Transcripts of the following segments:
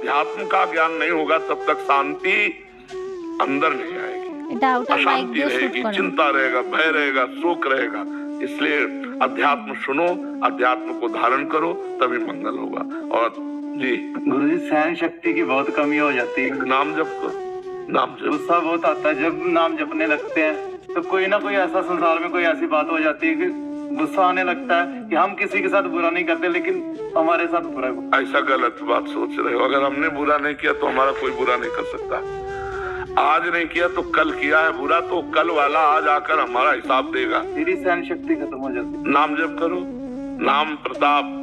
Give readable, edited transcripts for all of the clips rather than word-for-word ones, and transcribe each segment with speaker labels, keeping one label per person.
Speaker 1: अध्यात्म का ज्ञान नहीं होगा तब तक शांति अंदर नहीं आएगी, अशांति रहेगी, चिंता रहेगा, भय रहेगा, शोक रहेगा। इसलिए अध्यात्म सुनो, अध्यात्म को धारण करो, तभी मंगल होगा। और जी
Speaker 2: गुरुजी, सहन शक्ति की बहुत कमी हो जाती है।
Speaker 1: नाम जप करो, नाम जप।
Speaker 2: गुस्सा बहुत आता है जब नाम जपने लगते हैं, तो कोई ना कोई ऐसा संसार में कोई ऐसी बात हो जाती है कि गुस्सा आने लगता है कि हम किसी के साथ बुरा नहीं करते लेकिन हमारे साथ बुरा है।
Speaker 1: ऐसा गलत बात सोच रहे हो। अगर हमने बुरा नहीं किया तो हमारा कोई बुरा नहीं कर सकता। आज नहीं किया तो कल किया है बुरा, तो कल वाला आज आकर हमारा हिसाब देगा।
Speaker 2: मेरी सहन शक्ति खत्म हो जाती।
Speaker 1: नाम जप करो, नाम प्रताप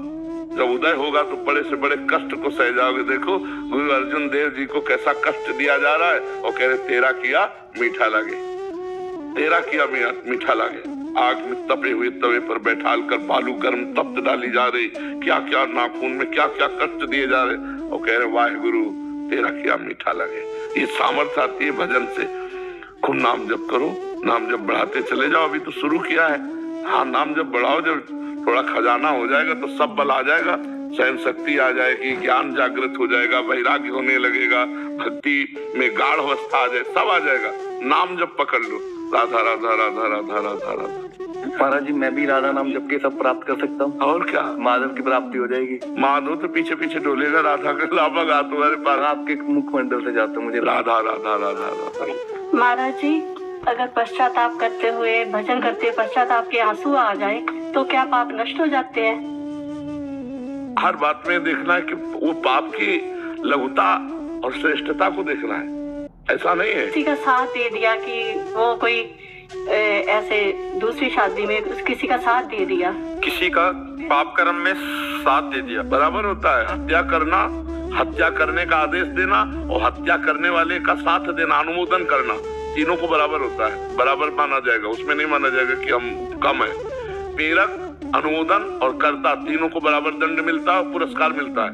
Speaker 1: जब उदय होगा तो बड़े से बड़े कष्ट को सह जाओगे। देखो गुरु अर्जुन देव जी को कैसा कष्ट दिया जा रहा है और कह रहे तेरा किया मीठा लगे, तेरा किया मीठा लगे। आग में तपे हुए तवे पर बैठाल कर बालू गर्म तप्त डाली जा रही, क्या क्या नाखून में क्या क्या कष्ट दिए जा रहे और कह रहे वाहे गुरु तेरा किया मीठा लगे। ये सामर्थ्य आती है भजन से। खूब नाम जप करो, नाम जप बढ़ाते चले जाओ। अभी तो शुरू किया है। हाँ, नाम जप बढ़ाओ, जब थोड़ा खजाना हो जाएगा तो सब बल आ जाएगा, सहन शक्ति आ जाएगी, ज्ञान जागृत हो जाएगा, वैराग्य होने लगेगा, भक्ति में गाढ़ अवस्था आ जाए, सब आ जाएगा। नाम जप पकड़ लो, राधा राधा राधा राधा राधा राधा।
Speaker 2: महाराज जी, मैं भी राधा नाम जप के सब प्राप्त कर सकता हूँ? और क्या, माधव की प्राप्ति हो जाएगी।
Speaker 1: माधव तो पीछे पीछे डोलेगा, राधा का लाभा गा तुम्हारे पास।
Speaker 2: आपके मुखमंडल से जाते मुझे
Speaker 1: राधा राधा राधा राधा।
Speaker 3: महाराज जी, अगर पश्चाताप करते हुए भजन करते हुए पश्चाताप के आंसू आ जाए तो क्या पाप नष्ट हो जाते हैं?
Speaker 1: हर बात में देखना है कि वो पाप की लघुता और श्रेष्ठता को देखना है, ऐसा नहीं है।
Speaker 3: किसी का साथ दे दिया कि वो कोई ऐसे दूसरी शादी में किसी का साथ दे दिया,
Speaker 4: किसी का पाप कर्म में साथ दे दिया,
Speaker 1: बराबर होता है। हत्या करना, हत्या करने का आदेश देना और हत्या करने वाले का साथ देना, अनुमोदन करना, तीनों को बराबर होता है, बराबर माना जाएगा। उसमें नहीं माना जाएगा कि हम कम है। प्रेरक, अनुमोदन और कर्ता तीनों को बराबर दंड मिलता है, पुरस्कार मिलता है,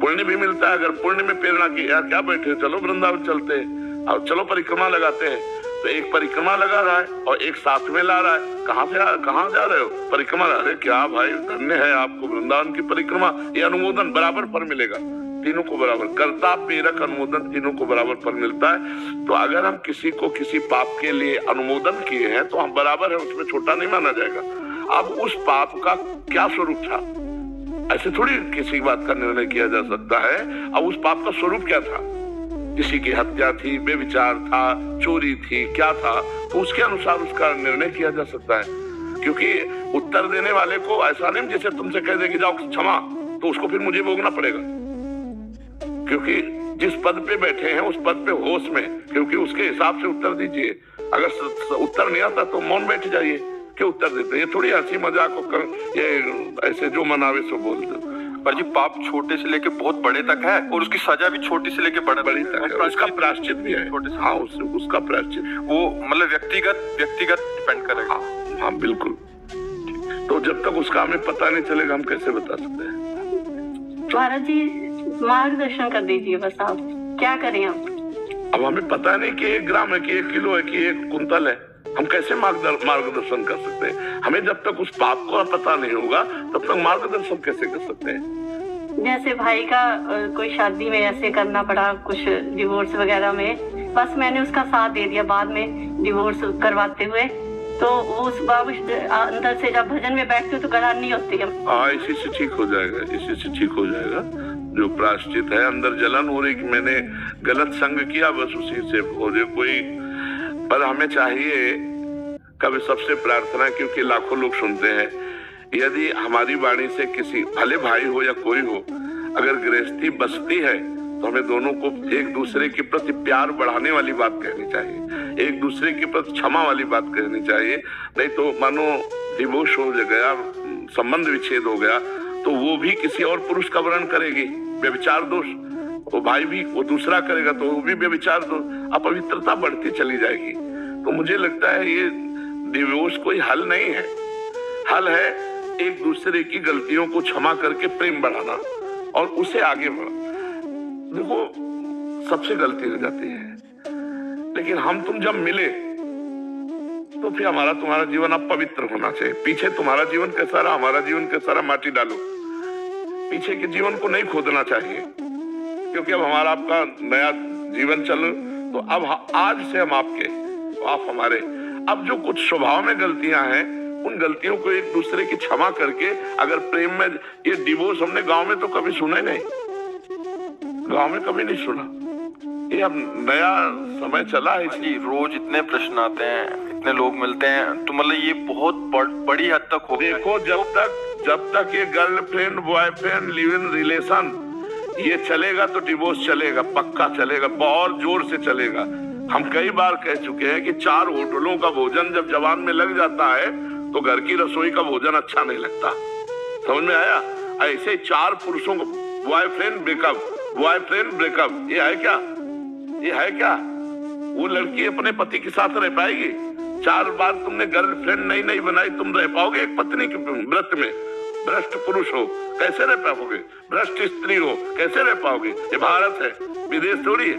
Speaker 1: पुण्य भी मिलता है। अगर पुण्य में प्रेरणा की, यार क्या बैठे, चलो वृंदावन चलते हैं और चलो परिक्रमा लगाते हैं, तो एक परिक्रमा लगा रहा है और एक साथ में ला रहा है। कहाँ जा रहे हो? परिक्रमा। अरे क्या भाई, धन्य है आपको वृंदावन की परिक्रमा। ये अनुमोदन बराबर फल मिलेगा, तीनों को बराबर। कर्ता, प्रेरक, अनुमोदन तीनों को बराबर फल मिलता है। तो अगर हम किसी को किसी पाप के लिए अनुमोदन किए हैं तो हम बराबर है, उसमें छोटा नहीं माना जाएगा। अब उस पाप का क्या स्वरूप था, ऐसे थोड़ी किसी बात का निर्णय किया जा सकता है। अब उस पाप का स्वरूप क्या था, किसी की हत्या थी, बेविचार था, चोरी थी, क्या था, तो उसके अनुसार उसका निर्णय किया जा सकता है। क्योंकि उत्तर देने वाले को ऐसा नहीं जैसे तुमसे कह दे कि जाओ क्षमा, तो उसको फिर मुझे भोगना पड़ेगा। क्योंकि जिस पद पे बैठे हैं उस पद पे होश में, क्योंकि उसके हिसाब से उत्तर दीजिए। अगर उत्तर नहीं आता तो मौन बैठ जाइए, क्यों उत्तर देते? ये थोड़ी हंसी मजाक को ये ऐसे जो मनावे सो बोल दो।
Speaker 4: पर जी पाप छोटे से लेके बहुत बड़े तक है और उसकी सजा भी छोटी से लेके बड़ी तक है।
Speaker 1: उसका प्रायश्चित भी है छोटे से। हाँ, उसका प्रायश्चित
Speaker 4: वो मतलब व्यक्तिगत डिपेंड करेगा।
Speaker 1: हाँ बिल्कुल। तो जब तक उसका हमें पता नहीं चलेगा हम कैसे बता सकते हैं?
Speaker 3: महाराज जी मार्गदर्शन कर दीजिए बस, आप क्या करें
Speaker 1: अब हमें पता नहीं कि 1 ग्राम है कि 1 किलो है कि 1 कुंतल है, हम कैसे मार्गदर्शन कर सकते हैं? हमें जब तक उस पाप को पता नहीं होगा तब तक मार्गदर्शन कैसे कर सकते हैं?
Speaker 3: जैसे भाई का कोई शादी में ऐसे करना पड़ा, कुछ डिवोर्स वगैरह में, बस मैंने उसका साथ दे दिया, बाद में डिवोर्स करवाते हुए, तो उस बाबू अंदर से जब भजन में बैठते हो तो गड़ान नहीं होती है।
Speaker 1: हाँ, इसी से ठीक हो जाएगा, इसी से ठीक हो जाएगा। जो प्रायश्चित है, अंदर जलन हो रही कि मैंने गलत संग किया, बस उसी से हो जाए कोई। पर हमें चाहिए कभी सबसे प्रार्थना, क्योंकि लाखों लोग सुनते हैं, यदि हमारी वाणी से किसी, भले भाई हो या कोई हो, अगर गृहस्थी बसती है तो हमें दोनों को एक दूसरे के प्रति प्यार बढ़ाने वाली बात कहनी चाहिए, एक दूसरे के प्रति क्षमा वाली बात कहनी चाहिए। नहीं तो मानो डिवोर्स हो गया, संबंध विच्छेद हो गया, तो वो भी किसी और पुरुष का वर्ण करेगी, व्यभिचार दोष, वो भाई भी वो दूसरा करेगा तो वो भी व्यभिचार दोष, अपवित्रता बढ़ती चली जाएगी। तो मुझे लगता है ये डिवोर्स कोई हल नहीं है। हल है एक दूसरे की गलतियों को क्षमा करके प्रेम बढ़ाना और उसे आगे बढ़ाना। देखो सबसे गलती हो जाती है, लेकिन हम तुम जब मिले तो फिर हमारा तुम्हारा जीवन अब पवित्र होना चाहिए। पीछे तुम्हारा जीवन कैसा रहा, हमारा जीवन कैसा रहा, माटी डालो, पीछे के जीवन को नहीं खोदना चाहिए। क्योंकि अब हमारा आपका नया जीवन चल, तो अब आज से हम आपके, आप हमारे। अब जो कुछ स्वभाव में गलतियां हैं, उन गलतियों को एक दूसरे की क्षमा करके, अगर प्रेम में, ये डिवोर्स हमने गांव में तो कभी सुना ही नहीं, गांव में कभी नहीं सुना। ये अब नया समय चला है
Speaker 4: जी, रोज इतने प्रश्न आते हैं, इतने लोग मिलते हैं, तो मतलब ये बहुत बड़ी हद तक हो गया।
Speaker 1: देखो, जब तक ये girlfriend boyfriend live in relation ये चलेगा तो डिवोर्स चलेगा, पक्का चलेगा, बहुत जोर से चलेगा। हम कई बार कह चुके हैं कि 4 होटलों का भोजन जब जवान में लग जाता है तो घर की रसोई का भोजन अच्छा नहीं लगता। समझ में आया? ऐसे 4 पुरुषों को बॉयफ्रेंड ब्रेकअप, ये है क्या? ये है क्या? वो लड़की अपने पति के साथ रह पाएगी? 4 बार तुमने गर्लफ्रेंड नहीं बनाई, तुम रह पाओगे एक पत्नी के व्रत में? भ्रष्ट पुरुष हो कैसे रह पाओगे? भ्रष्ट स्त्री हो कैसे रह पाओगे? ये भारत है, विदेश थोड़ी है,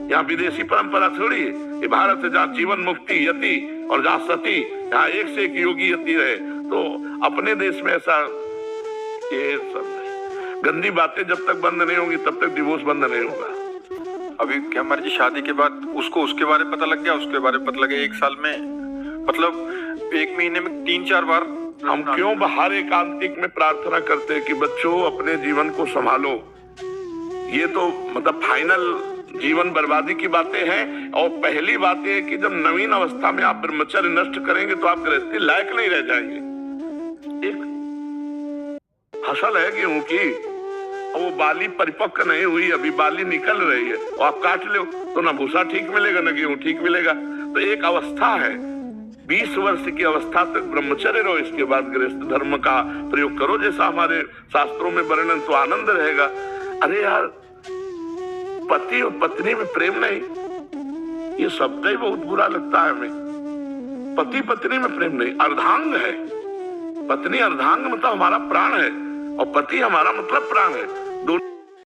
Speaker 1: यहाँ विदेशी परंपरा थोड़ी है। ये भारत है जहाँ जीवन मुक्ति यति और जहाँ सती, यहाँ एक से एक योगी यति रहे। तो अपने देश में ऐसा ये सब गंदी बातें जब तक बंद नहीं होंगी तब तक डिवोर्स बंद नहीं होगा।
Speaker 4: अभी क्या हमारी शादी के बाद उसको उसके बारे में पता लग गया, उसके बारे में पता लगे 1 साल में, मतलब 1 महीने में 3-4 बार।
Speaker 1: हम क्यों बाहर एकांतिक में प्रार्थना करते हैं कि बच्चों अपने जीवन को संभालो? ये तो मतलब फाइनल जीवन बर्बादी की बातें हैं। और पहली बात है कि जब नवीन अवस्था में आप ब्रह्मचर्य नष्ट करेंगे तो आप गृहस्थी लायक नहीं रह जाएंगे। एक फसल है गेहूं की, वो बाली परिपक्व नहीं हुई, अभी बाली निकल रही है, और आप काट लो तो ना भूसा ठीक मिलेगा ना गेहूं ठीक मिलेगा। तो एक अवस्था है, 20 वर्ष की अवस्था तक ब्रह्मचर्य रहो, इसके बाद गृहस्थ धर्म का प्रयोग करो जैसा हमारे शास्त्रों में वर्णन, तो आनंद रहेगा। अरे यार, पति और पत्नी में प्रेम नहीं, ये शब्द ही बहुत बुरा लगता है हमें। पति पत्नी में प्रेम नहीं, अर्धांग है। पत्नी अर्धांग मतलब हमारा प्राण है और पति हमारा मतलब प्राण है। दोनों